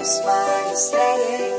Smile aesthetic,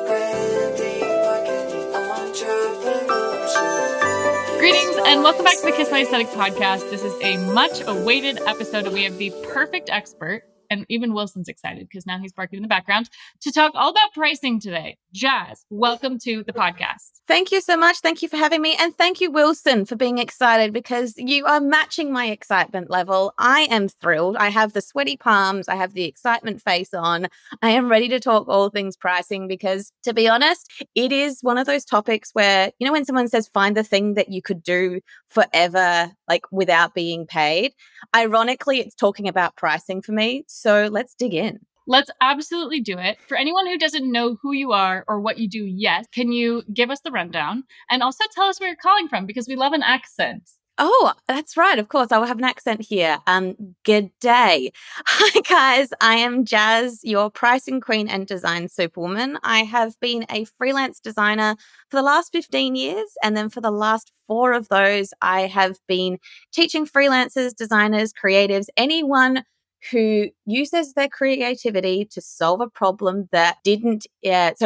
branding, marketing, entrepreneurship. Greetings and welcome back to the Kiss My Aesthetic podcast. This is a much awaited episode and we have the perfect expert, and even Wilson's excited because now he's barking in the background, to talk all about pricing today. Jazz, welcome to the podcast. Thank you so much. Thank you for having me. And thank you, Wilson, for being excited because you are matching my excitement level. I am thrilled. I have the sweaty palms. I have the excitement face on. I am ready to talk all things pricing because, to be honest, it is one of those topics where, you know, when someone says find the thing that you could do forever, like without being paid, ironically, it's talking about pricing for me. So let's dig in. Let's absolutely do it. For anyone who doesn't know who you are or what you do yet, can you give us the rundown and also tell us where you're calling from because we love an accent. Oh, that's right. Of course, I will have an accent here. Good day. Hi, guys. I am Jazz, your pricing queen and design superwoman. I have been a freelance designer for the last 15 years. And then for the last 4 of those, I have been teaching freelancers, designers, creatives, anyone who uses their creativity to solve a problem that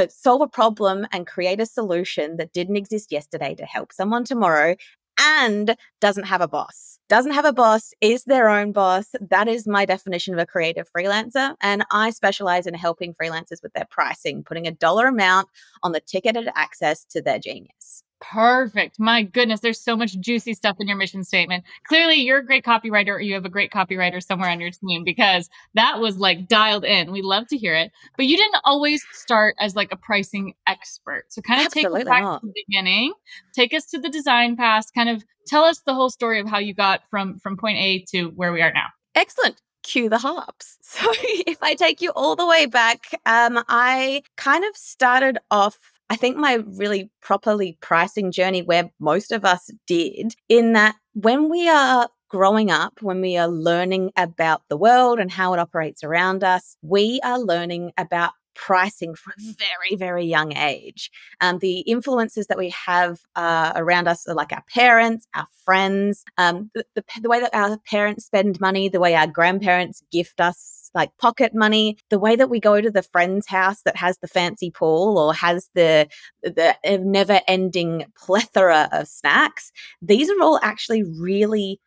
solve a problem and create a solution that didn't exist yesterday to help someone tomorrow and doesn't have a boss. Doesn't have a boss, is their own boss. That is my definition of a creative freelancer. And I specialize in helping freelancers with their pricing, putting a dollar amount on the ticketed access to their genius. Perfect. My goodness, there's so much juicy stuff in your mission statement. Clearly, you're a great copywriter or you have a great copywriter somewhere on your team because that was like dialed in. We love to hear it. But you didn't always start as like a pricing expert. So kind of take us back to the beginning, take us to the design path, kind of tell us the whole story of how you got from point A to where we are now. Excellent. Cue the harps. So if I take you all the way back, I kind of started off, I think, my really properly pricing journey where most of us did, in that when we are growing up, when we are learning about the world and how it operates around us, we are learning about pricing from a very, very young age. The influences that we have around us are like our parents, our friends, the way that our parents spend money, the way our grandparents gift us like pocket money, the way that we go to the friend's house that has the fancy pool or has the never-ending plethora of snacks. These are all actually really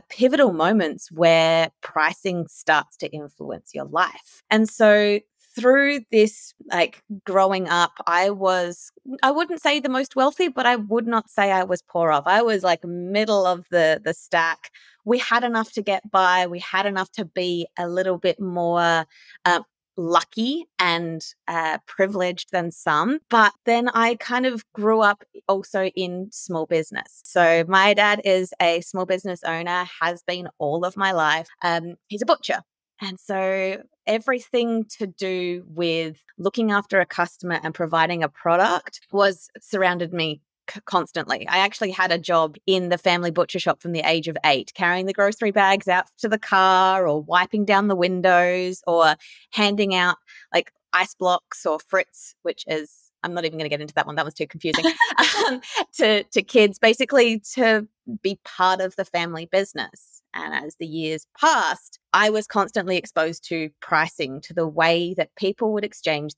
pivotal moments where pricing starts to influence your life. And so through this, like growing up, I wouldn't say the most wealthy, but I would not say I was poor off. I was like middle of the stack. We had enough to get by. We had enough to be a little bit more lucky and privileged than some. But then I kind of grew up also in small business. So my dad is a small business owner, has been all of my life. He's a butcher. And so everything to do with looking after a customer and providing a product was surrounded me constantly. I actually had a job in the family butcher shop from the age of 8, carrying the grocery bags out to the car or wiping down the windows or handing out like ice blocks or frits, which is, I'm not even going to get into that one. That was too confusing, to kids, basically to be part of the family business. And as the years passed, I was constantly exposed to pricing, to the way that people would exchange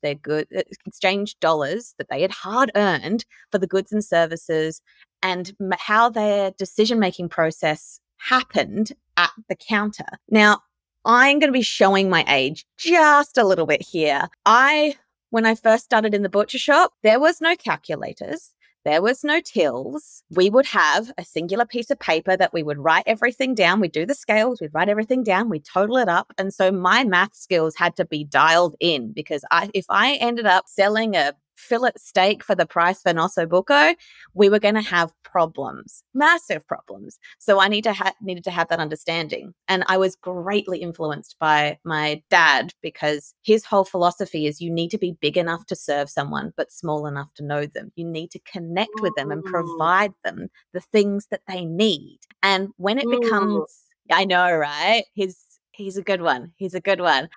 dollars that they had hard earned for the goods and services, and how their decision-making process happened at the counter. Now, I'm going to be showing my age just a little bit here. When I first started in the butcher shop, there was no calculators. There was no tills. We would have a singular piece of paper that we would write everything down. We'd do the scales, we'd write everything down, we'd total it up. And so my math skills had to be dialed in because if I ended up selling a fillet steak for the price of an osso buco, we were going to have problems, massive problems. So I needed to have that understanding. And I was greatly influenced by my dad because his whole philosophy is you need to be big enough to serve someone, but small enough to know them. You need to connect with them and provide them the things that they need. And when it becomes, I know, right? He's a good one. He's a good one.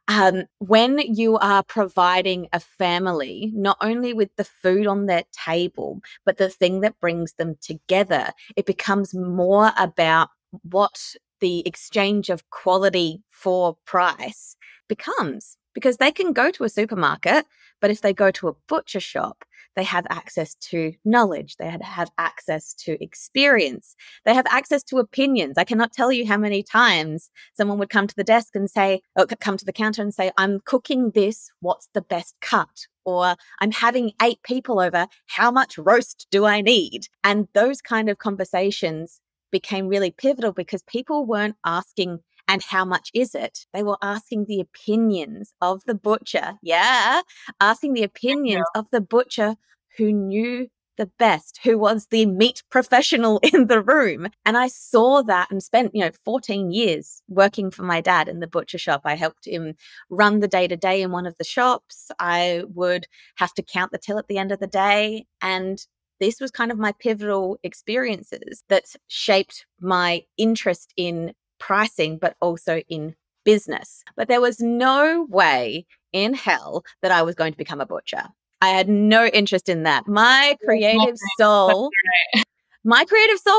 When you are providing a family, not only with the food on their table, but the thing that brings them together, it becomes more about what the exchange of quality for price becomes, because they can go to a supermarket, but if they go to a butcher shop, they have access to knowledge, they have access to experience, they have access to opinions. I cannot tell you how many times someone would come to the desk and say, or come to the counter and say, I'm cooking this, what's the best cut? Or I'm having 8 people over, how much roast do I need? And those kind of conversations became really pivotal because people weren't asking, and how much is it? They were asking the opinions of the butcher. Yeah, asking the opinions of the butcher who knew the best, who was the meat professional in the room. And I saw that and spent, 14 years working for my dad in the butcher shop. I helped him run the day-to-day in one of the shops. I would have to count the till at the end of the day. And this was kind of my pivotal experiences that shaped my interest in pricing, but also in business. But there was no way in hell that I was going to become a butcher. I had no interest in that. My creative soul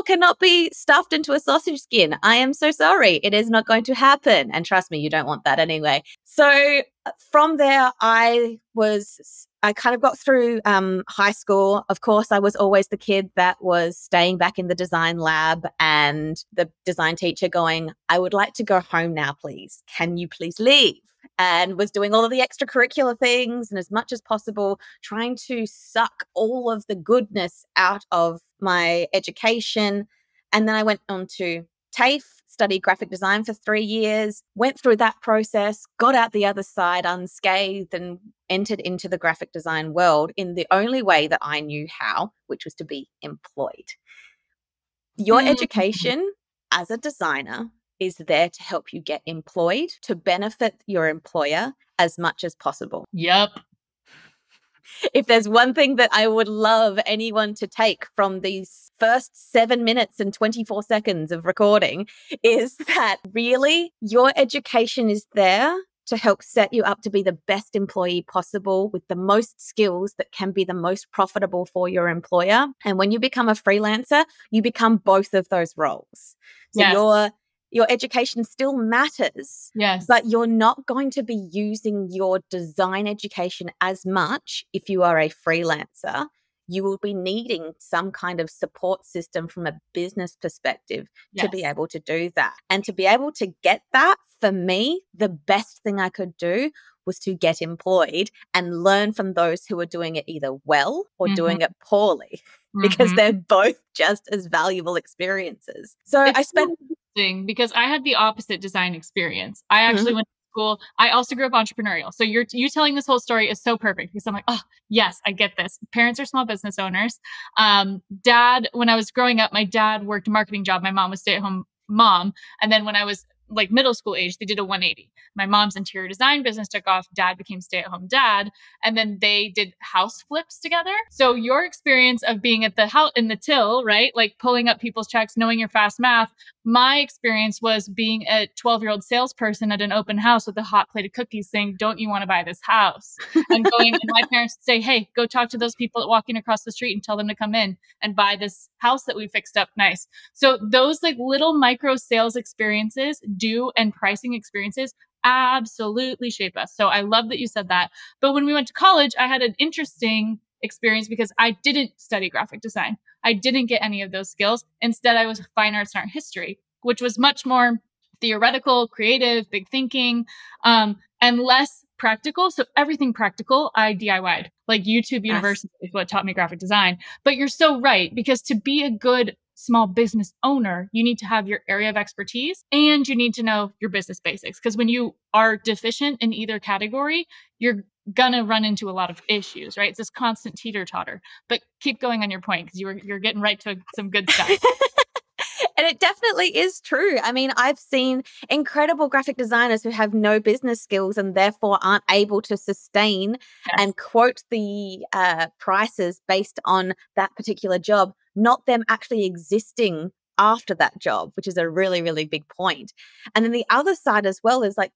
cannot be stuffed into a sausage skin. I am so sorry. It is not going to happen. And trust me, you don't want that anyway. So from there, I kind of got through high school. Of course, I was always the kid that was staying back in the design lab and the design teacher going, I would like to go home now, please. Can you please leave? And was doing all of the extracurricular things and as much as possible trying to suck all of the goodness out of my education. And then I went on to TAFE, studied graphic design for 3 years, went through that process, got out the other side unscathed and entered into the graphic design world in the only way that I knew how, which was to be employed. Your education as a designer is there to help you get employed, to benefit your employer as much as possible. Yep. If there's one thing that I would love anyone to take from these first 7 minutes and 24 seconds of recording, is that really your education is there to help set you up to be the best employee possible with the most skills that can be the most profitable for your employer. And when you become a freelancer, you become both of those roles. So your education still matters, yes, but you're not going to be using your design education as much if you are a freelancer. You will be needing some kind of support system from a business perspective to be able to do that. And to be able to get that, for me, the best thing I could do was to get employed and learn from those who are doing it either well or doing it poorly, because they're both just as valuable experiences. So it's I spent... because I had the opposite design experience. I actually went to school. I also grew up entrepreneurial. So you telling this whole story is so perfect because I'm like, oh, yes, I get this. Parents are small business owners. Dad, when I was growing up, my dad worked a marketing job. My mom was stay-at-home mom. And then when I was like middle school age, they did a 180. My mom's interior design business took off. Dad became stay-at-home dad. And then they did house flips together. So your experience of being at the house in the till, right? Like pulling up people's checks, knowing your fast math. My experience was being a 12-year-old salesperson at an open house with a hot plate of cookies saying, don't you want to buy this house? And going, and my parents would say, hey, go talk to those people walking across the street and tell them to come in and buy this house that we fixed up nice. So those like little micro sales experiences and pricing experiences absolutely shape us. So I love that you said that. But when we went to college, I had an interesting experience because I didn't study graphic design. I didn't get any of those skills. Instead, I was fine arts and art history, which was much more theoretical, creative, big thinking, and less practical. So everything practical, I DIY'd. Like YouTube University is what taught me graphic design. But you're so right, because to be a good small business owner, you need to have your area of expertise and you need to know your business basics. Because when you are deficient in either category, you're gonna run into a lot of issues, right? It's this constant teeter-totter. But keep going on your point, because you're getting right to some good stuff. And it definitely is true. I mean, I've seen incredible graphic designers who have no business skills and therefore aren't able to sustain and quote the prices based on that particular job, not them actually existing after that job, which is a really, really big point. And then the other side as well is like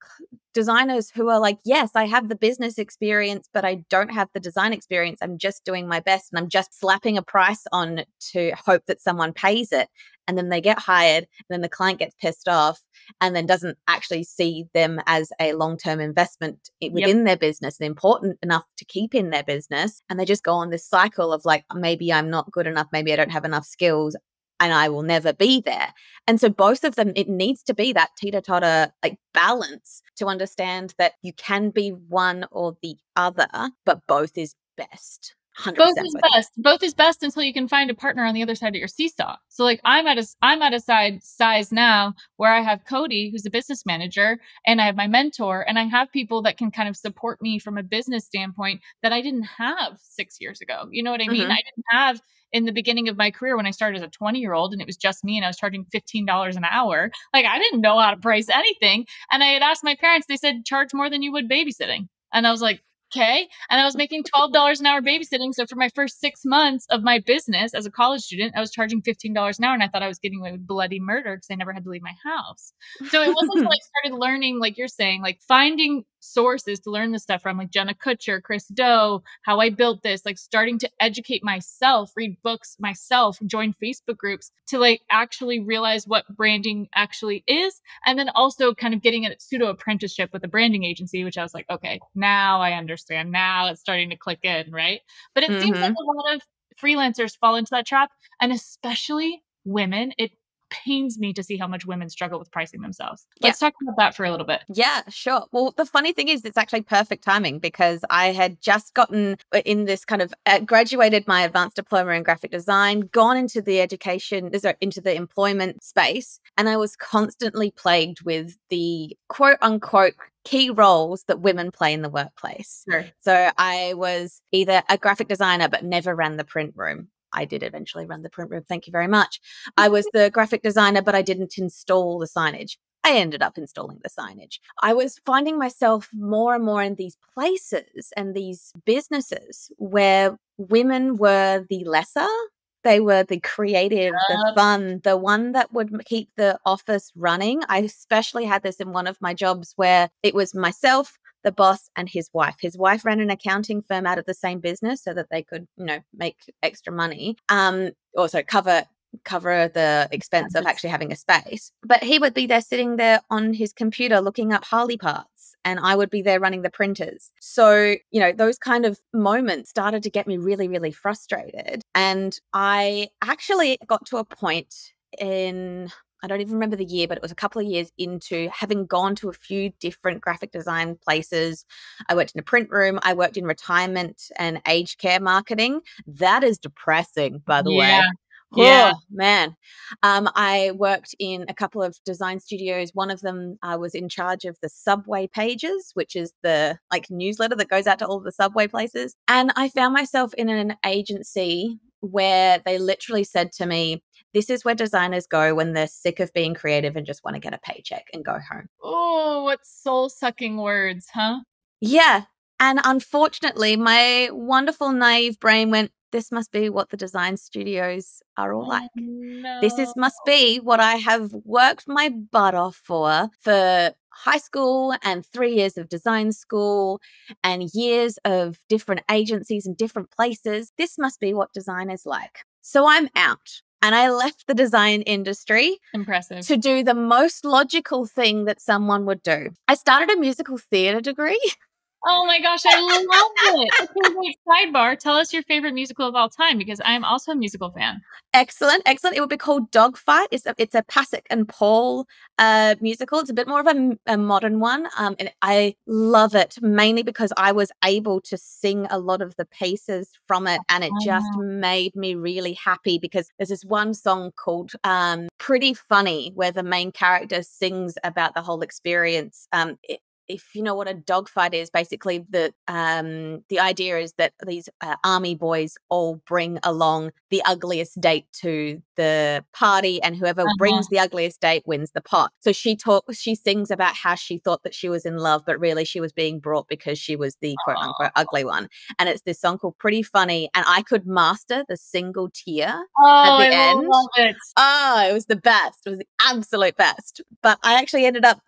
designers who are like, yes, I have the business experience, but I don't have the design experience. I'm just doing my best and I'm just slapping a price on to hope that someone pays it. and then they get hired, and then the client gets pissed off and then doesn't actually see them as a long-term investment within their business and important enough to keep in their business. And they just go on this cycle of like, maybe I'm not good enough, maybe I don't have enough skills, and I will never be there. And so both of them, it needs to be that teeter-totter like balance to understand that you can be one or the other, but both is best. 100% Both is best. Both is best until you can find a partner on the other side of your seesaw. So like I'm at a size now where I have Cody, who's a business manager, and I have my mentor, and I have people that can kind of support me from a business standpoint that I didn't have 6 years ago. You know what I mean? I didn't have in the beginning of my career when I started as a 20-year-old and it was just me and I was charging $15 an hour. Like I didn't know how to price anything. And I had asked my parents, they said, charge more than you would babysitting. And I was like, okay. And I was making $12 an hour babysitting. So for my first 6 months of my business as a college student, I was charging $15 an hour. And I thought I was getting away with bloody murder because I never had to leave my house. So it wasn't until I started learning, like you're saying, like finding sources to learn this stuff from, like Jenna Kutcher, Chris Do, how I built this, like starting to educate myself, read books myself, join Facebook groups to like actually realize what branding actually is. And then also kind of getting a pseudo apprenticeship with a branding agency, which I was like, okay, now I understand. Now it's starting to click in, right? But it seems like a lot of freelancers fall into that trap, and especially women. It pains me to see how much women struggle with pricing themselves. Let's talk about that for a little bit. Yeah, sure. Well, the funny thing is it's actually perfect timing because I had just gotten in this kind of graduated my advanced diploma in graphic design, gone into the into the employment space, and I was constantly plagued with the quote unquote key roles that women play in the workplace. Sure. So I was either a graphic designer but never ran the print room. I did eventually run the print room. Thank you very much. I was the graphic designer, but I didn't install the signage. I ended up installing the signage. I was finding myself more and more in these places and these businesses where women were the lesser. They were the creative, the fun, the one that would keep the office running. I especially had this in one of my jobs where it was myself, the boss, and his wife. His wife ran an accounting firm out of the same business so that they could, make extra money. Also cover the expense of actually having a space. But he would be there sitting there on his computer looking up Harley parts, and I would be there running the printers. So, those kind of moments started to get me really, really frustrated. And I actually got to a point I don't even remember the year, but it was a couple of years into having gone to a few different graphic design places. I worked in a print room. I worked in retirement and aged care marketing. That is depressing, by the way. Yeah. Oh, man. I worked in a couple of design studios. One of them, I was in charge of the subway pages, which is the newsletter that goes out to all of the subway places. And I found myself in an agency where they literally said to me, this is where designers go when they're sick of being creative and just want to get a paycheck and go home. Oh, what soul-sucking words, huh? Yeah. And unfortunately, my wonderful naive brain went, this must be what the design studios are all like. No. Must be what I have worked my butt off for high school and 3 years of design school and years of different agencies and different places. This must be what design is like. So I'm out. And I left the design industry. Impressive. To do the most logical thing that someone would do. I started a musical theater degree. Oh my gosh, I love it. Okay, wait, sidebar. Tell us your favorite musical of all time, because I'm also a musical fan. Excellent. It would be called Dogfight. It's a Pasek and Paul musical. It's a bit more of a modern one. And I love it mainly because I was able to sing a lot of the pieces from it. And it just made me really happy because there's this one song called Pretty Funny where the main character sings about the whole experience. If you know what a dogfight is, basically the idea is that these army boys all bring along the ugliest date to the party, and whoever brings the ugliest date wins the pot. So she sings about how she thought that she was in love, but really she was being brought because she was the quote unquote ugly one. And it's this song called Pretty Funny, and I could master the single tear at the end. Love it. Oh, it was the best. It was the absolute best. But I actually ended up,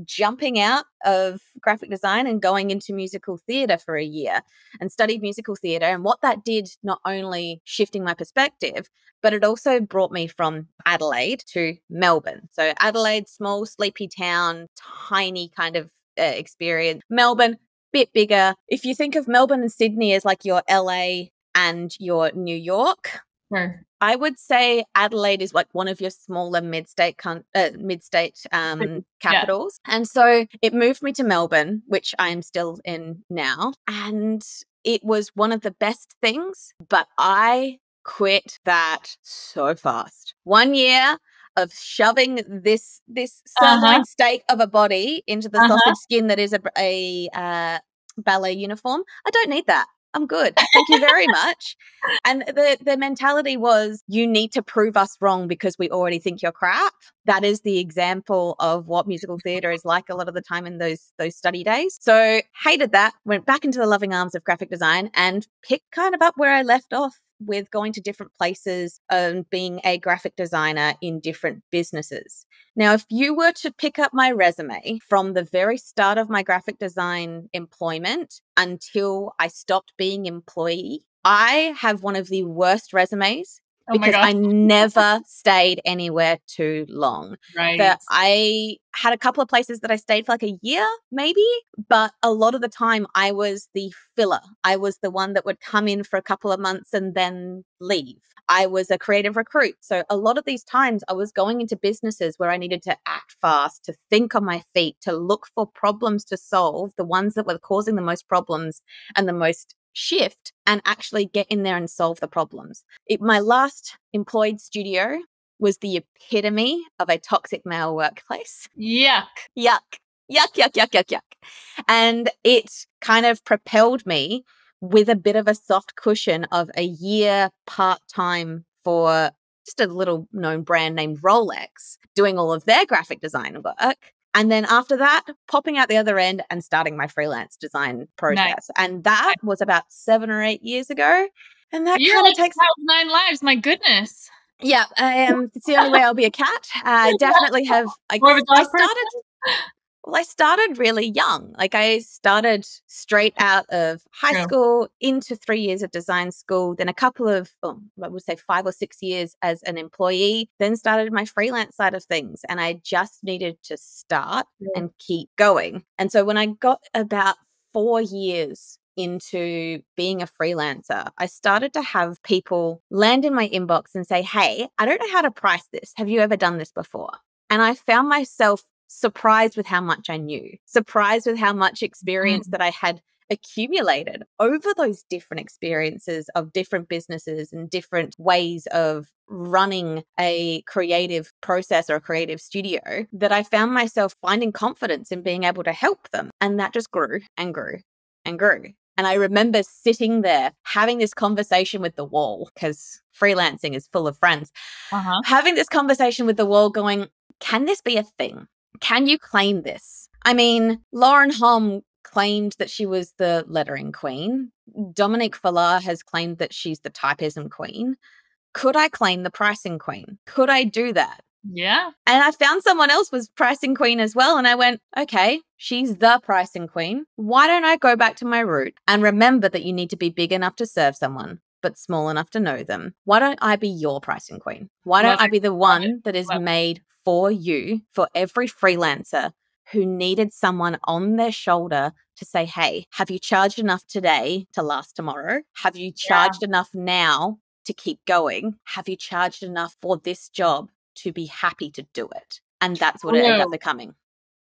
jumping out of graphic design and going into musical theatre for a year and studied musical theatre. And what that did, not only shifting my perspective, but it also brought me from Adelaide to Melbourne. So Adelaide, small, sleepy town, tiny kind of experience. Melbourne, bit bigger. If you think of Melbourne and Sydney as like your LA and your New York, Sure. I would say Adelaide is like one of your smaller mid-state capitals. And so it moved me to Melbourne, which I am still in now. And it was one of the best things, but I quit that so fast. 1 year of shoving this sirloin steak of a body into the sausage skin that is a ballet uniform. I don't need that. I'm good. Thank you very much. And the mentality was, you need to prove us wrong because we already think you're crap. That is the example of what musical theatre is like a lot of the time in those study days. So hated that, went back into the loving arms of graphic design and picked kind of up where I left off with going to different places and being a graphic designer in different businesses. Now, if you were to pick up my resume from the very start of my graphic design employment until I stopped being employee, I have one of the worst resumes because I never stayed anywhere too long. Right. I had a couple of places that I stayed for like a year, maybe, but a lot of the time I was the filler. I was the one that would come in for a couple of months and then leave. I was a creative recruit. So a lot of these times I was going into businesses where I needed to act fast, to think on my feet, to look for problems to solve, the ones that were causing the most problems and the most shift, and actually get in there and solve the problems. My last employed studio was the epitome of a toxic male workplace. Yuck. Yuck. Yuck, yuck, yuck, yuck, yuck. And it kind of propelled me with a bit of a soft cushion of a year part-time for just a little known brand named Rolex, doing all of their graphic design work. And then after that, popping out the other end and starting my freelance design process. Nice. And that was about 7 or 8 years ago. And that You're kind like of takes 9 lives. My goodness. Yeah, it's the only way I'll be a cat. I definitely have. More of a dog person? I started really young. Like I started straight out of high school into 3 years of design school, then a couple of, I would say 5 or 6 years as an employee, then started my freelance side of things. And I just needed to start and keep going. And so when I got about 4 years into being a freelancer, I started to have people land in my inbox and say, hey, I don't know how to price this. Have you ever done this before? And I found myself surprised with how much I knew, surprised with how much experience that I had accumulated over those different experiences of different businesses and different ways of running a creative process or a creative studio, that I found myself finding confidence in being able to help them. And that just grew and grew and grew. And I remember sitting there having this conversation with the wall, because freelancing is full of friends, having this conversation with the wall going, can this be a thing? Can you claim this? I mean, Lauren Hom claimed that she was the lettering queen. Dominique Fallar has claimed that she's the typism queen. Could I claim the pricing queen? Could I do that? Yeah. And I found someone else was pricing queen as well. And I went, okay, she's the pricing queen. Why don't I go back to my root and remember that you need to be big enough to serve someone, but small enough to know them? Why don't I be your pricing queen? Why don't I be the one that is made for you, for every freelancer who needed someone on their shoulder to say, hey, have you charged enough today to last tomorrow? Have you charged enough now to keep going? Have you charged enough for this job to be happy to do it? And that's what it ended up becoming.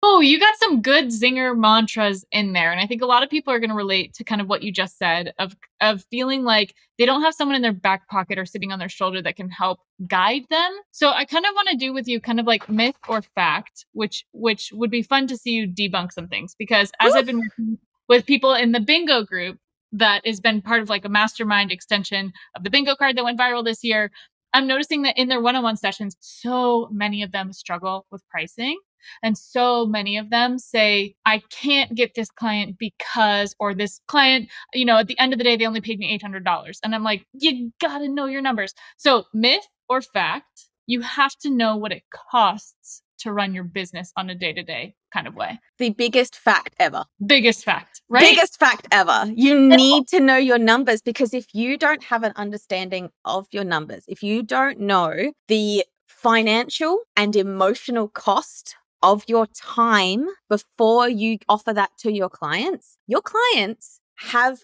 Oh, you got some good zinger mantras in there. And I think a lot of people are going to relate to kind of what you just said of feeling like they don't have someone in their back pocket or sitting on their shoulder that can help guide them. So I kind of want to do with you kind of like myth or fact, which would be fun to see you debunk some things, because as I've been working with people in the bingo group that has been part of like a mastermind extension of the bingo card that went viral this year, I'm noticing that in their one-on-one sessions, so many of them struggle with pricing. And so many of them say, I can't get this client because, or this client, at the end of the day, they only paid me $800. And I'm like, you got to know your numbers. So myth or fact, you have to know what it costs to run your business on a day-to-day. kind of way. The biggest fact ever. Biggest fact, right? Biggest fact ever. You need to know your numbers, because if you don't have an understanding of your numbers, if you don't know the financial and emotional cost of your time before you offer that to your clients have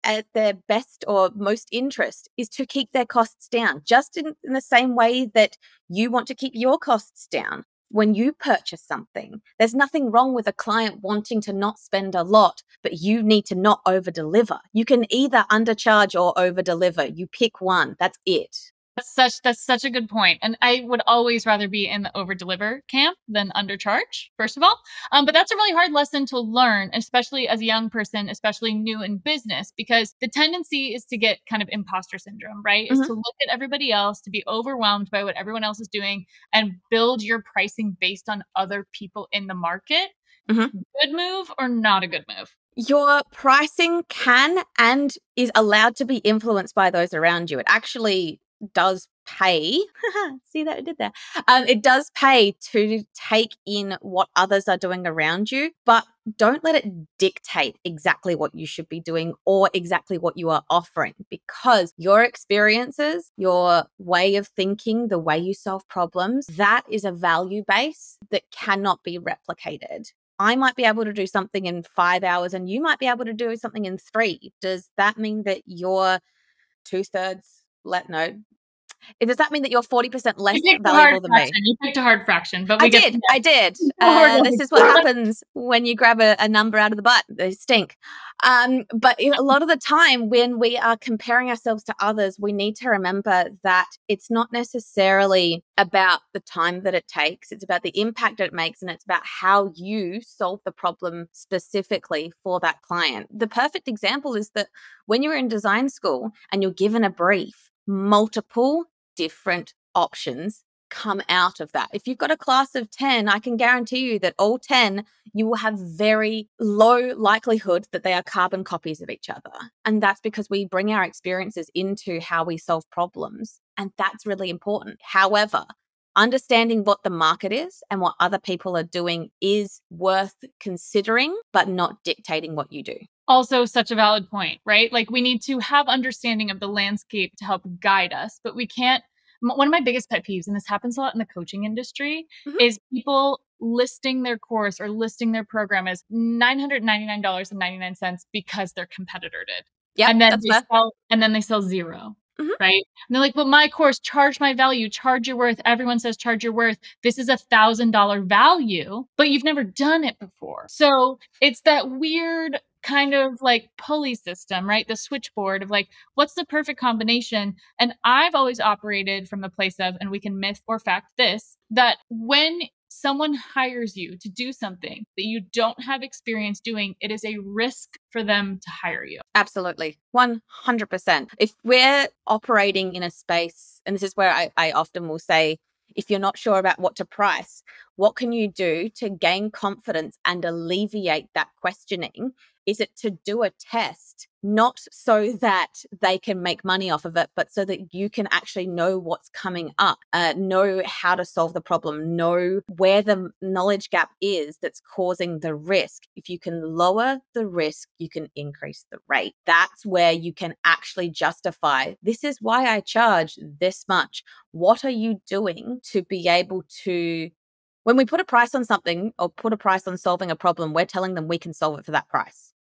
at their best or most interest is to keep their costs down, just in the same way that you want to keep your costs down. When you purchase something, there's nothing wrong with a client wanting to not spend a lot, but you need to not over deliver. You can either undercharge or over deliver. You pick one. That's it. That's such a good point. And I would always rather be in the over deliver camp than undercharge, first of all. But that's a really hard lesson to learn, especially as a young person, especially new in business, because the tendency is to get kind of imposter syndrome, right? Is to look at everybody else, to be overwhelmed by what everyone else is doing, and build your pricing based on other people in the market. Good move or not a good move? Your pricing can and is allowed to be influenced by those around you. It actually does pay. See that I did there. It does pay to take in what others are doing around you, but don't let it dictate exactly what you should be doing or exactly what you are offering, because your experiences, your way of thinking, the way you solve problems, that is a value base that cannot be replicated. I might be able to do something in 5 hours and you might be able to do something in 3. Does that mean that you're 2/3 does that mean that you're 40% less valuable than me? You picked a hard fraction, but I did. This is what happens when you grab a number out of the butt. They stink. But a lot of the time when we are comparing ourselves to others, we need to remember that it's not necessarily about the time that it takes. It's about the impact it makes, and it's about how you solve the problem specifically for that client. The perfect example is that when you're in design school and you're given a brief, multiple different options come out of that. If you've got a class of 10, I can guarantee you that all 10, you will have very low likelihood that they are carbon copies of each other. And that's because we bring our experiences into how we solve problems. And that's really important. However, understanding what the market is and what other people are doing is worth considering, but not dictating what you do. Also such a valid point, right? Like we need to have understanding of the landscape to help guide us, but we can't. One of my biggest pet peeves, and this happens a lot in the coaching industry, is people listing their course or listing their program as $999.99 because their competitor did. Yeah, and then they sell zero. Right? And they're like, but my course, charge my value, charge your worth. Everyone says charge your worth. This is $1,000 value, but you've never done it before. So it's that weird kind of like pulley system, right? The switchboard of like, what's the perfect combination? And I've always operated from the place of, and we can myth or fact this, that when someone hires you to do something that you don't have experience doing, it is a risk for them to hire you. Absolutely. 100%. If we're operating in a space, and this is where I often will say, if you're not sure about what to price, what can you do to gain confidence and alleviate that questioning? Is it to do a test, not so that they can make money off of it, but so that you can actually know what's coming up, know how to solve the problem, know where the knowledge gap is that's causing the risk. If you can lower the risk, you can increase the rate. That's where you can actually justify, this is why I charge this much. What are you doing to be able to, when we put a price on something or put a price on solving a problem, we're telling them we can solve it for that price.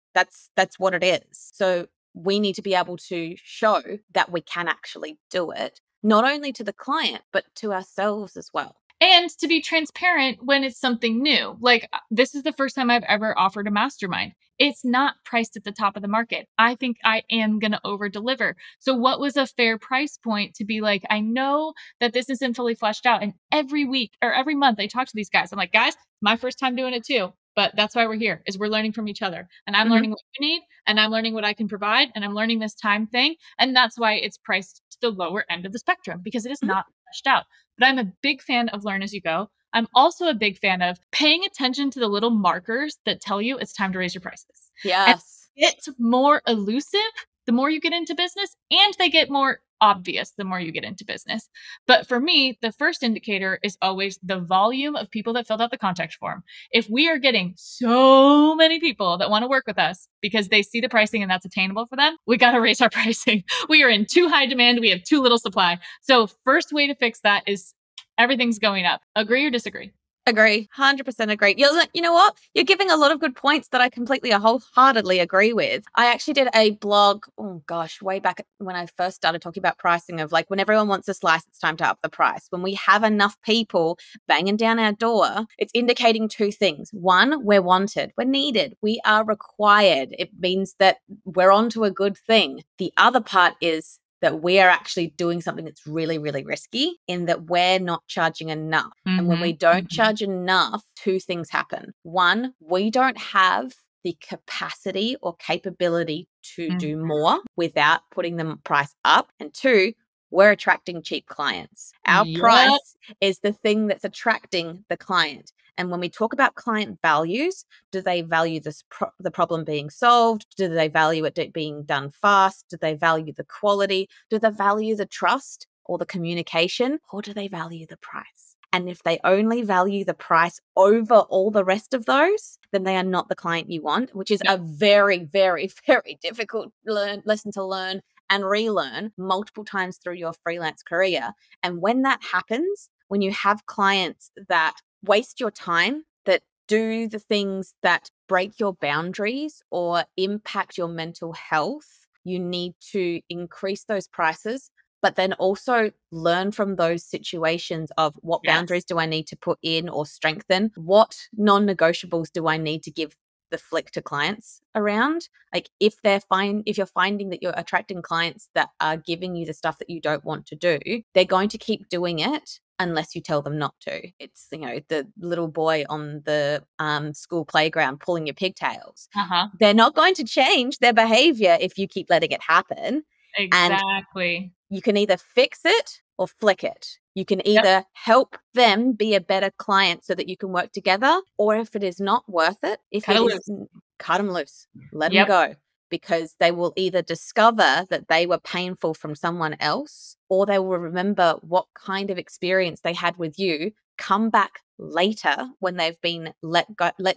That's what it is. So we need to be able to show that we can actually do it, not only to the client, but to ourselves as well. And to be transparent when it's something new. Like this is the first time I've ever offered a mastermind. It's not priced at the top of the market. I think I am going to over deliver. So what was a fair price point to be like, I know that this isn't fully fleshed out. And every week or every month I talk to these guys. I'm like, guys, my first time doing it too. But that's why we're here, is we're learning from each other. And I'm learning what you need, and I'm learning what I can provide, and I'm learning this time thing. And that's why it's priced to the lower end of the spectrum, because it is not fleshed out. But I'm a big fan of learn as you go. I'm also a big fan of paying attention to the little markers that tell you it's time to raise your prices. Yes. And it's more elusive the more you get into business, and they get more obvious the more you get into business. But for me, the first indicator is always the volume of people that filled out the contact form. If we are getting so many people that want to work with us because they see the pricing and that's attainable for them, we got to raise our pricing. We are in too high demand. We have too little supply. So first way to fix that is everything's going up. Agree or disagree? Agree. 100% agree. You know what? You're giving a lot of good points that I completely wholeheartedly agree with. I actually did a blog, oh gosh, way back when I first started talking about pricing of like when everyone wants a slice, it's time to up the price. When we have enough people banging down our door, it's indicating two things. One, we're wanted, we're needed, we are required. It means that we're onto a good thing. The other part is that we are actually doing something that's really, really risky in that we're not charging enough. And when we don't charge enough, two things happen. One, we don't have the capacity or capability to do more without putting the price up. And two, we're attracting cheap clients. Our price is the thing that's attracting the client. And when we talk about client values, do they value the problem being solved? Do they value it being done fast? Do they value the quality? Do they value the trust or the communication? Or do they value the price? And if they only value the price over all the rest of those, then they are not the client you want, which is a very, very, very difficult lesson to learn and relearn multiple times through your freelance career. And when that happens, when you have clients that waste your time, that do the things that break your boundaries or impact your mental health, you need to increase those prices, but then also learn from those situations of what boundaries do I need to put in or strengthen? What non-negotiables do I need to give the flick to clients around? Like if you're finding that you're attracting clients that are giving you the stuff that you don't want to do, they're going to keep doing it unless you tell them not to. It's, the little boy on the school playground pulling your pigtails. They're not going to change their behavior if you keep letting it happen. Exactly. And you can either fix it or flick it. You can either help them be a better client so that you can work together, or if it is not worth it, cut them loose, let them go, because they will either discover that they were painful from someone else, or they will remember what kind of experience they had with you, come back later when they've been let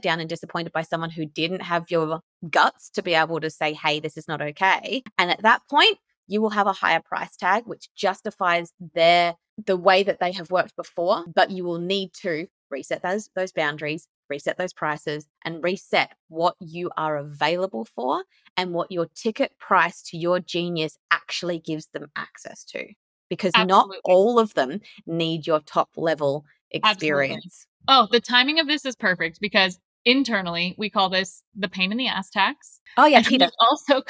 down and disappointed by someone who didn't have your guts to be able to say, hey, this is not okay. And at that point, you will have a higher price tag, which justifies the way that they have worked before, but you will need to reset those boundaries, reset those prices, and reset what you are available for and what your ticket price to your genius actually gives them access to. Because not all of them need your top level experience. Oh, the timing of this is perfect because internally we call this the pain in the ass tax. Oh yeah,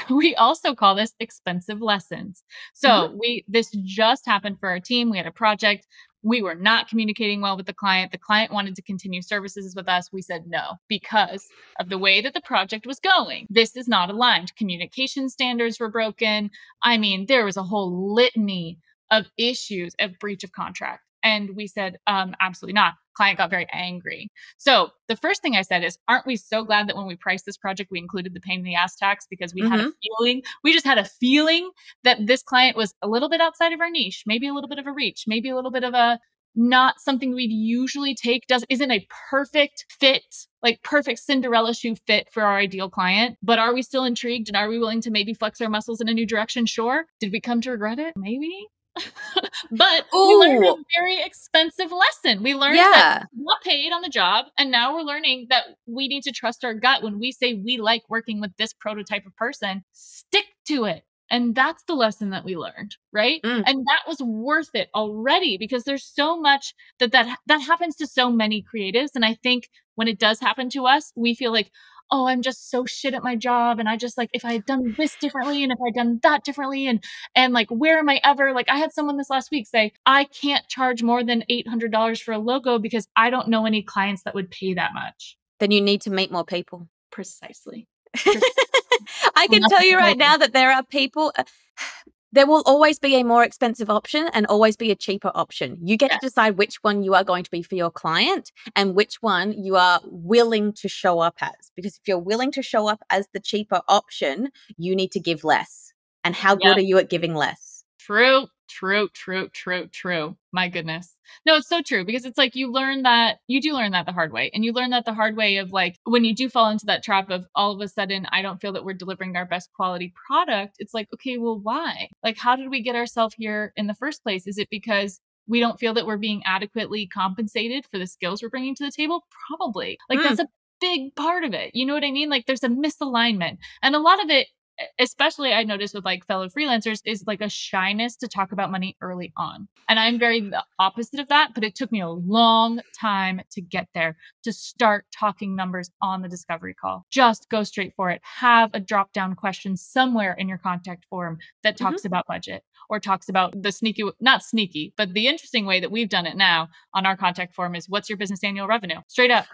we also call this expensive lessons. So this just happened for our team. We had a project. We were not communicating well with the client. The client wanted to continue services with us. We said no because of the way that the project was going. This is not aligned. Communication standards were broken. I mean, there was a whole litany of issues of breach of contract. And we said, absolutely not. Client got very angry. So the first thing I said is, aren't we so glad that when we priced this project, we included the pain in the ass tax because we had a feeling, we just had a feeling that this client was a little bit outside of our niche, maybe a little bit of a reach, maybe a little bit of a not something we'd usually take, isn't a perfect fit, like perfect Cinderella shoe fit for our ideal client. But are we still intrigued and are we willing to maybe flex our muscles in a new direction? Sure. Did we come to regret it? Maybe. But we learned a very expensive lesson. We learned that we got paid on the job, and now we're learning that we need to trust our gut. When we say we like working with this prototype of person, stick to it. And that's the lesson that we learned, right? And that was worth it already because there's so much that happens to so many creatives. And I think when it does happen to us, we feel like, oh, I'm just so shit at my job. And I just like, if I had done this differently and if I'd done that differently and like, where am I ever? Like I had someone this last week say, I can't charge more than $800 for a logo because I don't know any clients that would pay that much. Then you need to meet more people. Precisely. I can tell you right now that there are people, there will always be a more expensive option and always be a cheaper option. You get to decide which one you are going to be for your client and which one you are willing to show up as. Because if you're willing to show up as the cheaper option, you need to give less. And how good are you at giving less? True. My goodness. No, it's so true because it's like you do learn that the hard way. And you learn that the hard way of like when you do fall into that trap of all of a sudden, I don't feel that we're delivering our best quality product. It's like, okay, well, why? Like, how did we get ourselves here in the first place? Is it because we don't feel that we're being adequately compensated for the skills we're bringing to the table? Probably. Like, that's a big part of it. You know what I mean? Like, there's a misalignment. And a lot of it, especially I noticed with like fellow freelancers, is like a shyness to talk about money early on. And I'm very the opposite of that, but it took me a long time to get there, to start talking numbers on the discovery call. Just go straight for it. Have a drop down question somewhere in your contact form that talks about budget or talks about the sneaky, not sneaky, but the interesting way that we've done it now on our contact form is what's your business annual revenue? Straight up.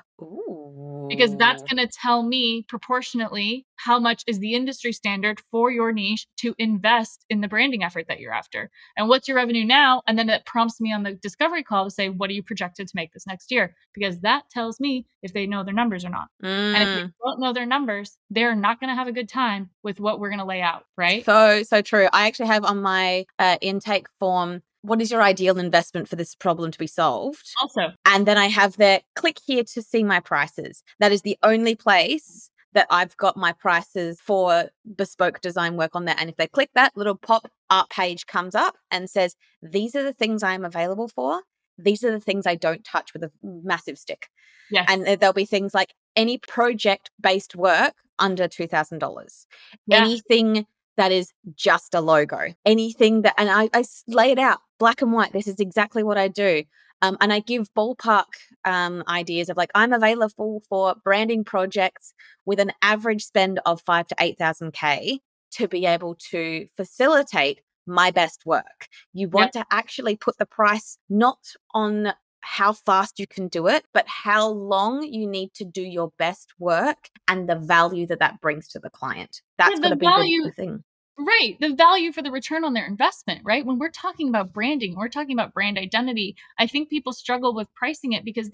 Because that's going to tell me proportionately how much is the industry standard for your niche to invest in the branding effort that you're after. And what's your revenue now? And then it prompts me on the discovery call to say, what are you projected to make this next year? Because that tells me if they know their numbers or not. And if they don't know their numbers, they're not going to have a good time with what we're going to lay out, right? So true. I actually have on my intake form, what is your ideal investment for this problem to be solved? Also. And then I have there, click here to see my prices. That is the only place that I've got my prices for bespoke design work on there. And if they click that, little pop-up page comes up and says, these are the things I'm available for. These are the things I don't touch with a massive stick. Yes. And there'll be things like any project-based work under $2,000. Yeah. Anything that is just a logo. Anything that, and I lay it out black and white. This is exactly what I do. And I give ballpark ideas of like, I'm available for branding projects with an average spend of 5 to 8,000 K to be able to facilitate my best work. You want to actually put the price not on how fast you can do it, but how long you need to do your best work and the value that that brings to the client. That's going to be the thing. Right. The value for the return on their investment, right? When we're talking about branding, we're talking about brand identity. I think people struggle with pricing it because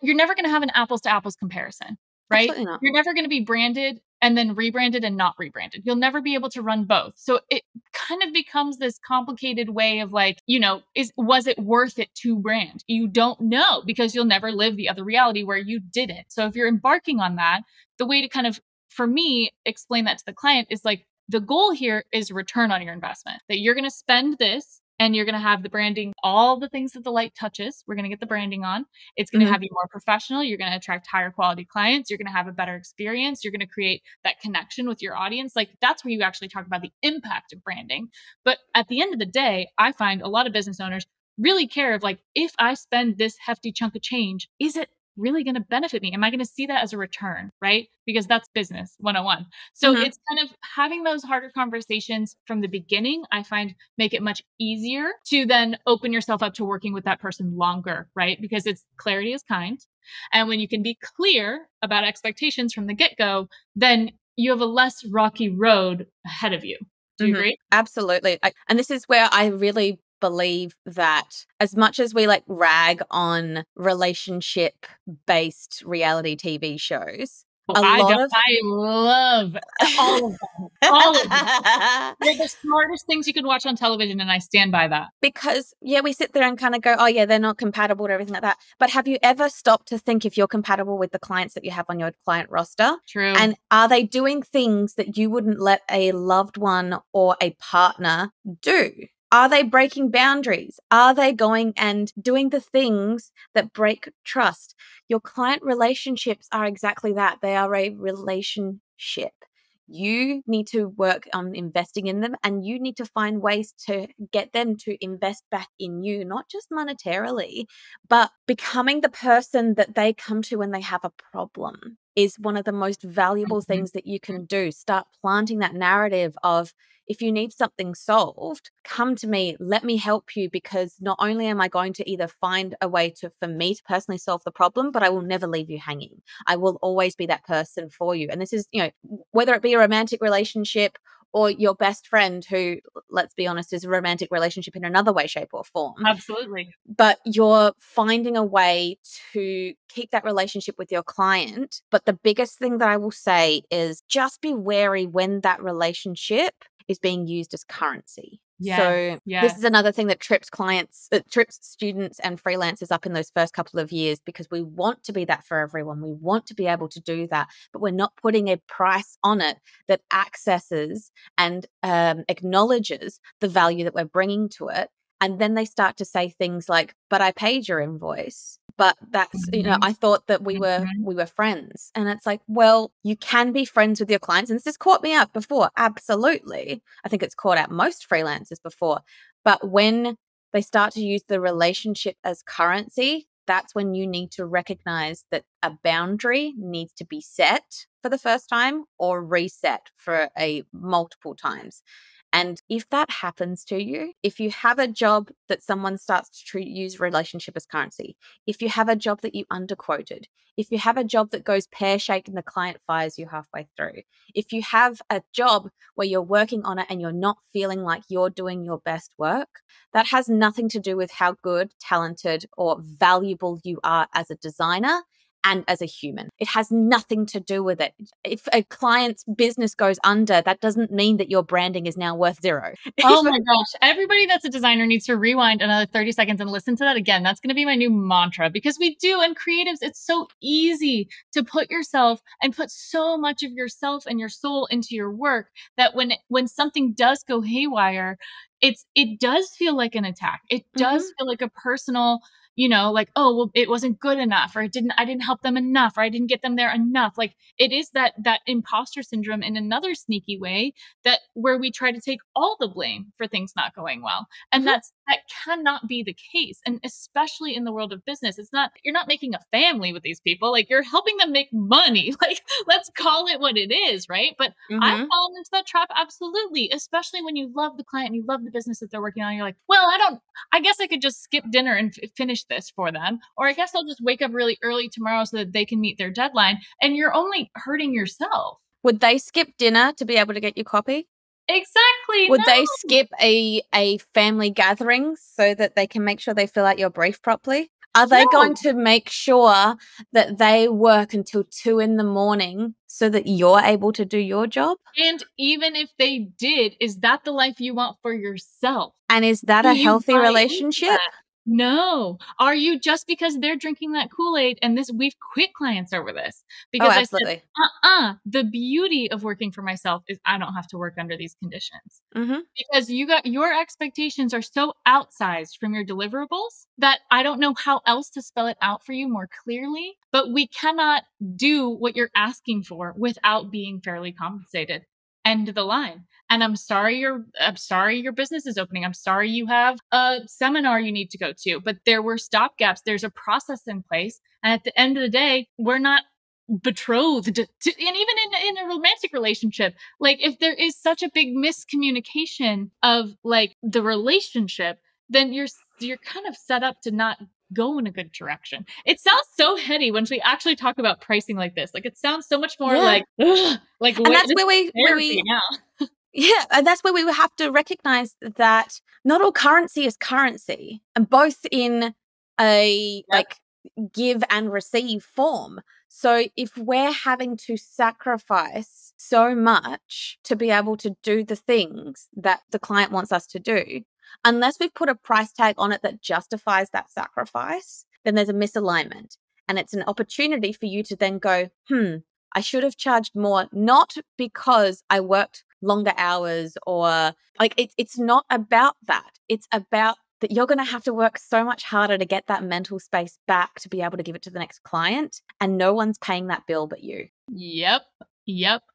you're never going to have an apples to apples comparison, right? Absolutely not. You're never going to be branded and then rebranded and not rebranded. You'll never be able to run both. So it kind of becomes this complicated way of like, was it worth it to brand? You don't know because you'll never live the other reality where you didn't. So if you're embarking on that, the way to kind of, for me, explain that to the client is like, the goal here is return on your investment, that you're going to spend this and you're going to have the branding, all the things that the light touches. We're going to get the branding on. It's going to have you more professional. You're going to attract higher quality clients. You're going to have a better experience. You're going to create that connection with your audience. Like that's where you actually talk about the impact of branding. But at the end of the day, I find a lot of business owners really care of like, if I spend this hefty chunk of change, is it really going to benefit me? Am I going to see that as a return, right? Because that's business 101. So it's kind of having those harder conversations from the beginning, I find make it much easier to then open yourself up to working with that person longer, right? Because it's clarity is kind. And when you can be clear about expectations from the get-go, then you have a less rocky road ahead of you. Do you agree? Absolutely. And this is where I really believe that as much as we like rag on relationship based reality TV shows, I love all of them. All of them. They're the smartest things you can watch on television, and I stand by that. Because, we sit there and kind of go, oh, yeah, they're not compatible or everything like that. But have you ever stopped to think if you're compatible with the clients that you have on your client roster? True. And are they doing things that you wouldn't let a loved one or a partner do? Are they breaking boundaries? Are they going and doing the things that break trust? Your client relationships are exactly that. They are a relationship. You need to work on investing in them, and you need to find ways to get them to invest back in you, not just monetarily, but becoming the person that they come to when they have a problem is one of the most valuable things that you can do. Start planting that narrative of, if you need something solved, come to me, let me help you, because not only am I going to either find a way for me to personally solve the problem, but I will never leave you hanging. I will always be that person for you. And this is, whether it be a romantic relationship or your best friend who, let's be honest, is a romantic relationship in another way, shape or form. Absolutely. But you're finding a way to keep that relationship with your client. But the biggest thing that I will say is just be wary when that relationship is being used as currency. So yes. this is another thing that trips students and freelancers up in those first couple of years, because we want to be that for everyone. We want to be able to do that, but we're not putting a price on it that accesses and acknowledges the value that we're bringing to it. And then they start to say things like, but I paid your invoice. But that's, I thought that we were friends. And it's like, well, you can be friends with your clients. And this has caught me out before. Absolutely. I think it's caught out most freelancers before. But when they start to use the relationship as currency, that's when you need to recognize that a boundary needs to be set for the first time or reset for a multiple times. And if that happens to you, if you have a job that someone starts to use relationship as currency, if you have a job that you underquoted, if you have a job that goes pear-shaped and the client fires you halfway through, if you have a job where you're working on it and you're not feeling like you're doing your best work, that has nothing to do with how good, talented, or valuable you are as a designer and as a human. It has nothing to do with it. If a client's business goes under, that doesn't mean that your branding is now worth zero. Oh my gosh. Everybody that's a designer needs to rewind another 30 seconds and listen to that again. That's going to be my new mantra, because we do, and creatives, it's so easy to put yourself and put so much of yourself and your soul into your work that when something does go haywire, it does feel like an attack. It does feel like a personal, like, oh, well, it wasn't good enough, or I didn't help them enough, or I didn't get them there enough. Like, it is that imposter syndrome in another sneaky way, that where we try to take all the blame for things not going well. And that cannot be the case. And especially in the world of business, you're not making a family with these people. Like, you're helping them make money. Like, let's call it what it is, right? But I've fallen into that trap, absolutely. Especially when you love the client and you love the business that they're working on. You're like, well, I guess I could just skip dinner and finish this for them. Or I guess I'll just wake up really early tomorrow so that they can meet their deadline. And you're only hurting yourself. Would they skip dinner to be able to get you copy? Exactly. Would they skip a family gathering so that they can make sure they fill out your brief properly? Are they going to make sure that they work until 2 a.m. so that you're able to do your job? And even if they did, is that the life you want for yourself? And is that a healthy relationship? No. Are you, just because they're drinking that Kool-Aid, and we've quit clients over this? Because absolutely. I said, the beauty of working for myself is I don't have to work under these conditions. Because your expectations are so outsized from your deliverables that I don't know how else to spell it out for you more clearly, but we cannot do what you're asking for without being fairly compensated. End of the line. And I'm sorry your business is opening. I'm sorry you have a seminar you need to go to, but there were stopgaps. There's a process in place. And at the end of the day, we're not betrothed to, and even in a romantic relationship, like, if there is such a big miscommunication of like the relationship, then you're kind of set up to not go in a good direction. It sounds so heady once we actually talk about pricing like this. Like, it sounds so much more like, and that's where we now. Yeah, and that's where we have to recognize that not all currency is currency, and both in a like give and receive form. So if we're having to sacrifice so much to be able to do the things that the client wants us to do, unless we've put a price tag on it that justifies that sacrifice, then there's a misalignment. And it's an opportunity for you to then go, I should have charged more, not because I worked longer hours, or like it's not about that. It's about that you're going to have to work so much harder to get that mental space back to be able to give it to the next client, and no one's paying that bill but you. Yep.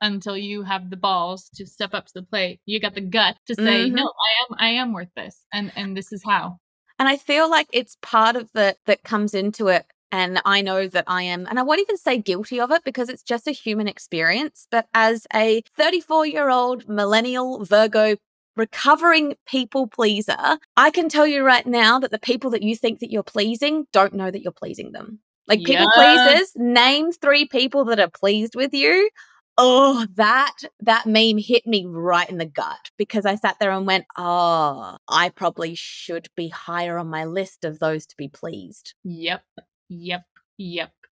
Until you have the balls to step up to the plate. You got the gut to say, no, I am worth this. And this is how. And I feel like it's part of that comes into it. And I know that I am, and I won't even say guilty of it because it's just a human experience. But as a 34-year-old millennial Virgo recovering people pleaser, I can tell you right now that the people that you think that you're pleasing don't know that you're pleasing them. Like, people pleasers, name 3 people that are pleased with you. Oh, that meme hit me right in the gut, because I sat there and went, oh, I probably should be higher on my list of those to be pleased. Yep.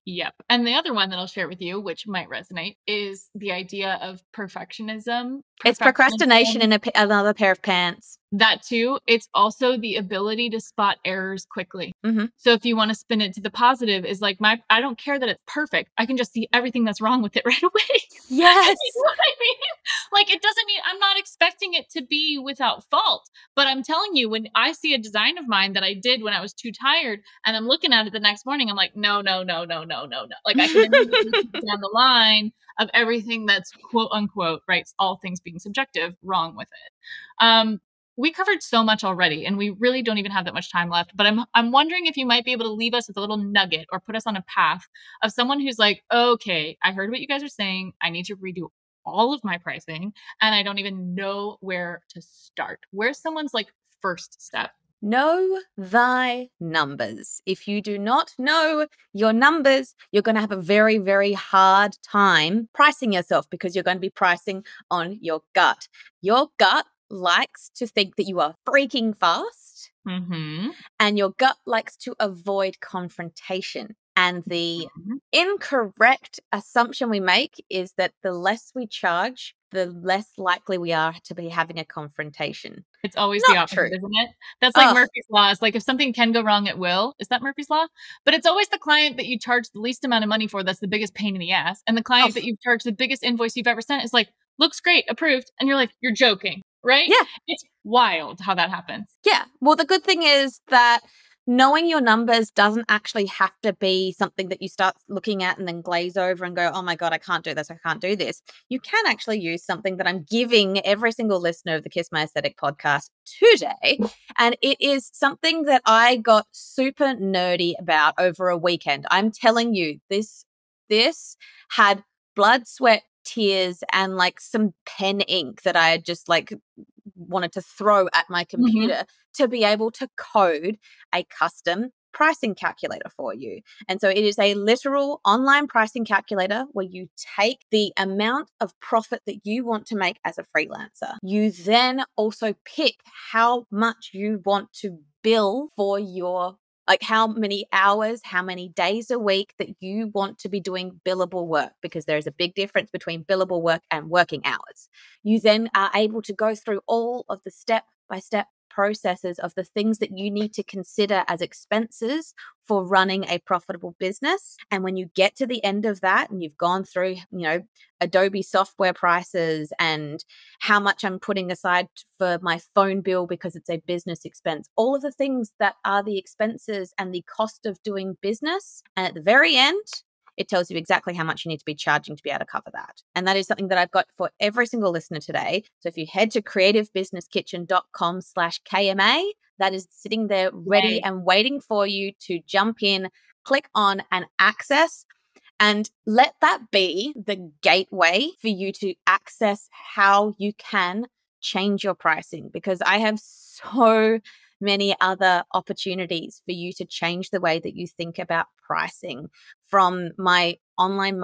Yep. And the other one that I'll share with you, which might resonate, is the idea of perfectionism. It's procrastination in another pair of pants. That too. It's also the ability to spot errors quickly. Mhm. So if you want to spin it to the positive, is like I don't care that it's perfect. I can just see everything that's wrong with it right away. Yes. You know what I mean? Like, it doesn't mean I'm not expecting it to be without fault. But I'm telling you, when I see a design of mine that I did when I was too tired and I'm looking at it the next morning, I'm like, no, no, no, no, no, no, no. Like, I can immediately see down the line of everything that's quote unquote, right? All things being subjective, wrong with it. We covered so much already, and we really don't even have that much time left. But I'm wondering if you might be able to leave us with a little nugget or put us on a path of someone who's like, okay, I heard what you guys are saying. I need to redo all of my pricing, and I don't even know where to start. Where's someone's like first step? Know thy numbers. If you do not know your numbers, you're going to have a very, very hard time pricing yourself because you're going to be pricing on your gut. Your gut likes to think that you are freaking fast, Mm-hmm. and your gut likes to avoid confrontation. And the incorrect assumption we make is that the less we charge, the less likely we are to be having a confrontation. It's always Not the opposite, true. isn't it? That's like Ugh. Murphy's Law. It's like if something can go wrong, it will. Is that Murphy's Law? But it's always the client that you charge the least amount of money for that's the biggest pain in the ass. And the client that you've charged the biggest invoice you've ever sent is like, looks great, approved. And you're like, you're joking, right? Yeah. It's wild how that happens. Yeah. Well, the good thing is that knowing your numbers doesn't actually have to be something that you start looking at and then glaze over and go, oh my God, I can't do this. I can't do this. You can actually use something that I'm giving every single listener of the Kiss My Aesthetic podcast today. And it is something that I got super nerdy about over a weekend. I'm telling you, this had blood, sweat, tears, and like some pen ink that I had just like wanted to throw at my computer to be able to code a custom pricing calculator for you. And so it is a literal online pricing calculator where you take the amount of profit that you want to make as a freelancer. You then also pick how much you want to bill for your, like how many hours, how many days a week that you want to be doing billable work, because there's a big difference between billable work and working hours. You then are able to go through all of the step-by-step processes of the things that you need to consider as expenses for running a profitable business. And when you get to the end of that and you've gone through, Adobe software prices and how much I'm putting aside for my phone bill because it's a business expense, all of the things that are the expenses and the cost of doing business. And at the very end, it tells you exactly how much you need to be charging to be able to cover that. And that is something that I've got for every single listener today. So if you head to creativebusinesskitchen.com/KMA, that is sitting there ready and waiting for you to jump in, click on and access. And let that be the gateway for you to access how you can change your pricing, because I have so many other opportunities for you to change the way that you think about pricing, from my online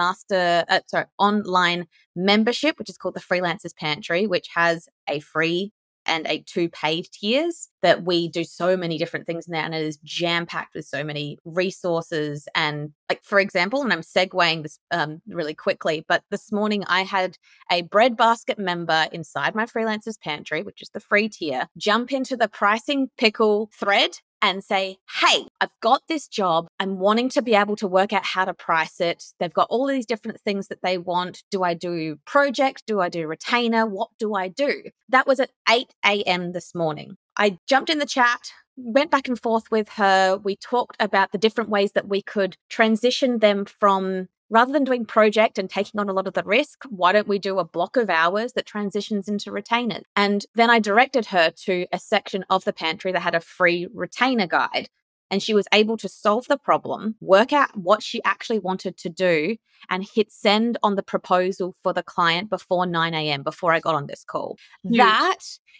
membership, which is called the Freelancers Pantry, which has a free and a 2 paid tiers that we do so many different things in there, and it is jam-packed with so many resources. And like, for example, and I'm segueing this really quickly, but this morning I had a breadbasket member inside my Freelancers Pantry, which is the free tier, jump into the pricing pickle thread and say, hey, I've got this job. I'm wanting to be able to work out how to price it. They've got all these different things that they want. Do I do project? Do I do retainer? What do I do? That was at 8 a.m. this morning. I jumped in the chat, went back and forth with her. We talked about the different ways that we could transition them from, rather than doing project and taking on a lot of the risk, why don't we do a block of hours that transitions into retainers? And then I directed her to a section of the pantry that had a free retainer guide. And she was able to solve the problem, work out what she actually wanted to do, and hit send on the proposal for the client before 9 a.m., before I got on this call. Huge. That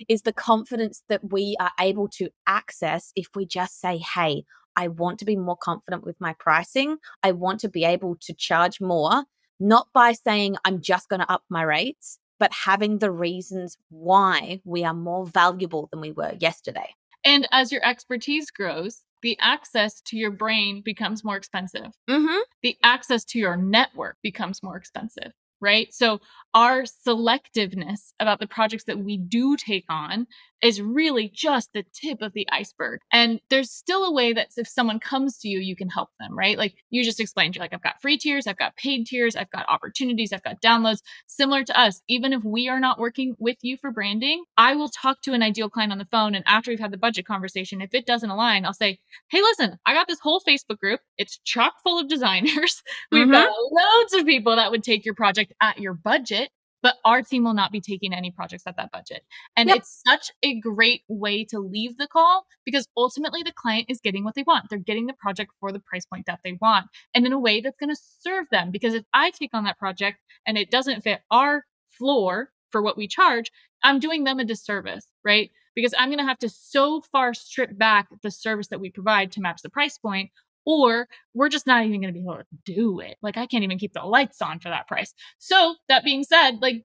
is the confidence that we are able to access if we just say, hey, I want to be more confident with my pricing. I want to be able to charge more, not by saying I'm just going to up my rates, but having the reasons why we are more valuable than we were yesterday. And as your expertise grows, the access to your brain becomes more expensive. Mm-hmm. The access to your network becomes more expensive, right? So our selectiveness about the projects that we do take on is really just the tip of the iceberg. And there's still a way that if someone comes to you, you can help them, right? Like you just explained, you're like, I've got free tiers, I've got paid tiers, I've got opportunities, I've got downloads. Similar to us, even if we are not working with you for branding, I will talk to an ideal client on the phone. And after we've had the budget conversation, if it doesn't align, I'll say, hey, listen, I got this whole Facebook group. It's chock full of designers. We've got loads of people that would take your project at your budget, but our team will not be taking any projects at that budget. And it's such a great way to leave the call because ultimately the client is getting what they want. They're getting the project for the price point that they want and in a way that's going to serve them. Because if I take on that project and it doesn't fit our floor for what we charge, I'm doing them a disservice, right? Because I'm going to have to so far strip back the service that we provide to match the price point, or we're just not even going to be able to do it. Like I can't even keep the lights on for that price. So that being said, like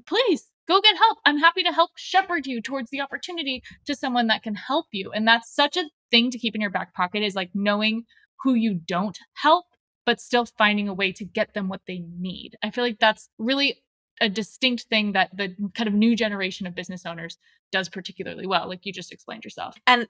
please go get help. I'm happy to help shepherd you towards the opportunity to someone that can help you. And that's such a thing to keep in your back pocket is like knowing who you don't help, but still finding a way to get them what they need. I feel like that's really a distinct thing that the kind of new generation of business owners does particularly well, like you just explained yourself. And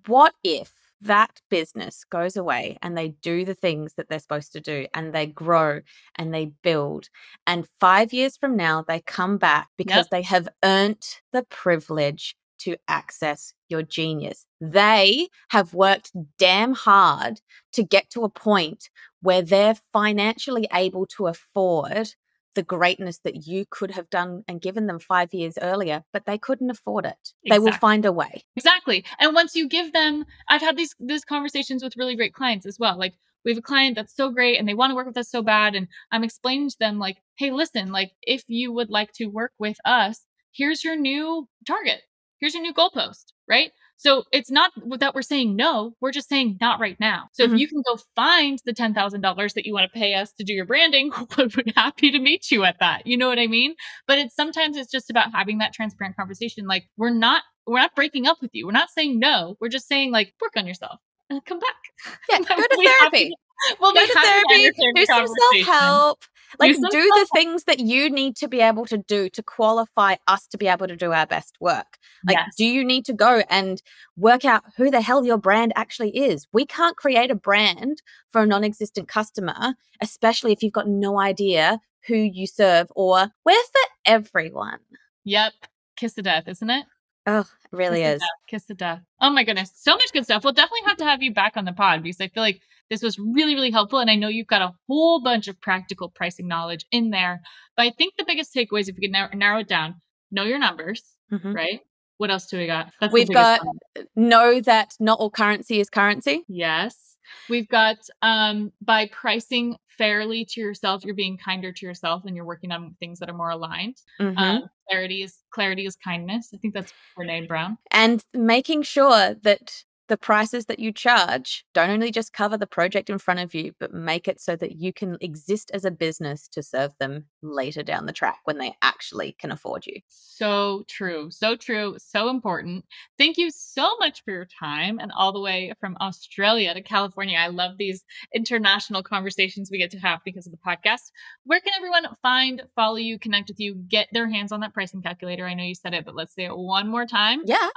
what if that business goes away and they do the things that they're supposed to do and they grow and they build, and 5 years from now they come back because they have earned the privilege to access your genius. They have worked damn hard to get to a point where they're financially able to afford the greatness that you could have done and given them 5 years earlier, but they couldn't afford it. They will find a way. Exactly. And once you give them, I've had these conversations with really great clients as well. Like we have a client that's so great and they want to work with us so bad. And I'm explaining to them like, hey, listen, like if you would like to work with us, here's your new target. Here's your new goalpost, right? So it's not that we're saying no, we're just saying not right now. So if you can go find the $10,000 that you want to pay us to do your branding, we're happy to meet you at that. You know what I mean? But sometimes it's just about having that transparent conversation. Like we're not breaking up with you. We're not saying no. We're just saying like, work on yourself and come back. Yeah, go to therapy. We'll go to therapy, do some self-help. Like do the things that you need to be able to do to qualify us to be able to do our best work. Like, do you need to go and work out who the hell your brand actually is? We can't create a brand for a non-existent customer, especially if you've got no idea who you serve, or we're for everyone. Yep. Kiss of death, isn't it? Oh, it really is. Kiss of death. Oh my goodness. So much good stuff. We'll definitely have to have you back on the pod because I feel like this was really, really helpful. And I know you've got a whole bunch of practical pricing knowledge in there. But I think the biggest takeaways, if we can narrow it down, know your numbers, right? What else do we got? We've got know that not all currency is currency. Yes. We've got by pricing fairly to yourself, you're being kinder to yourself and you're working on things that are more aligned. Clarity is kindness. I think that's Brene Brown. And making sure that the prices that you charge don't only just cover the project in front of you, but make it so that you can exist as a business to serve them later down the track when they actually can afford you. So true. So true. So important. Thank you so much for your time and all the way from Australia to California. I love these international conversations we get to have because of the podcast. Where can everyone find, follow you, connect with you, get their hands on that pricing calculator? I know you said it, but let's say it one more time. Yeah.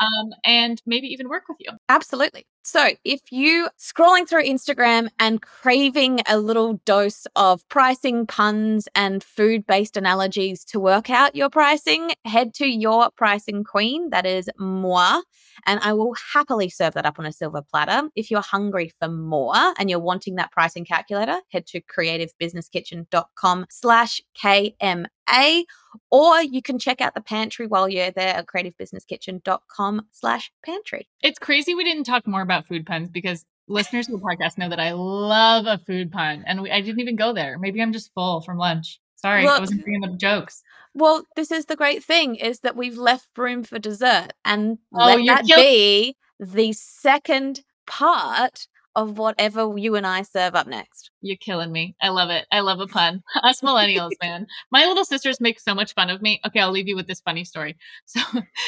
And maybe even work with you. Absolutely. So if you scrolling through Instagram and craving a little dose of pricing puns and food-based analogies to work out your pricing, head to Your Pricing Queen. That is moi. And I will happily serve that up on a silver platter. If you're hungry for more and you're wanting that pricing calculator, head to creativebusinesskitchen.com/KMA, or you can check out the pantry while you're there at creativebusinesskitchen.com/pantry. It's crazy we didn't talk more about food puns because listeners of the podcast know that I love a food pun and I didn't even go there. Maybe I'm just full from lunch. Sorry, I wasn't bringing up jokes. Well, this is the great thing is that we've left room for dessert, and let that be the second part of whatever you and I serve up next. You're killing me. I love it. I love a pun. Us millennials, man. My little sisters make so much fun of me. Okay, I'll leave you with this funny story. So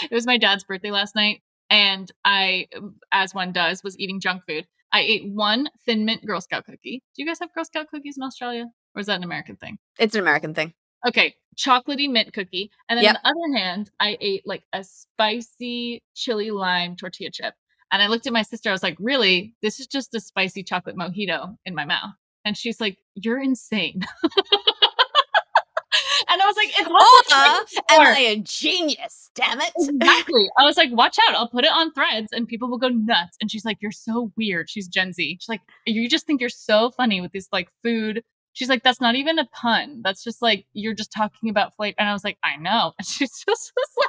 it was my dad's birthday last night. and I, as one does, was eating junk food. I ate one Thin Mint Girl Scout cookie. Do you guys have Girl Scout cookies in Australia? Or is that an American thing? It's an American thing. Okay, chocolatey mint cookie. And then on the other hand, I ate like a spicy chili lime tortilla chip. And I looked at my sister. I was like, really? This is just a spicy chocolate mojito in my mouth. And she's like, you're insane. And I was like, am I a genius? Damn it. Exactly. I was like, watch out. I'll put it on Threads and people will go nuts. And she's like, you're so weird. She's Gen Z. She's like, you just think you're so funny with this like food. She's like, that's not even a pun. That's just like, you're just talking about flavor. And I was like, I know. And she just was like,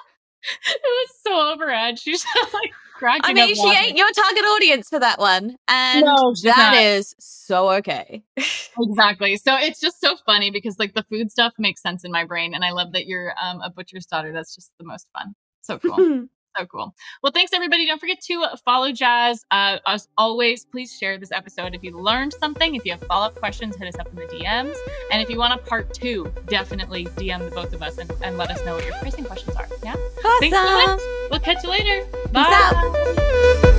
it was so overhead. She's just like cracking up. I mean, she ain't your target audience for that one. And no, that is so okay. Exactly. So it's just so funny because like the food stuff makes sense in my brain. And I love that you're a butcher's daughter. That's just the most fun. So cool. So cool. Well, thanks everybody. Don't forget to follow Jazz. As always, please share this episode if you learned something. If you have follow-up questions, hit us up in the DMs. And if you want a part 2, definitely DM the both of us and let us know what your pricing questions are. Yeah. Awesome. Thanks so much. We'll catch you later. Peace Bye. out.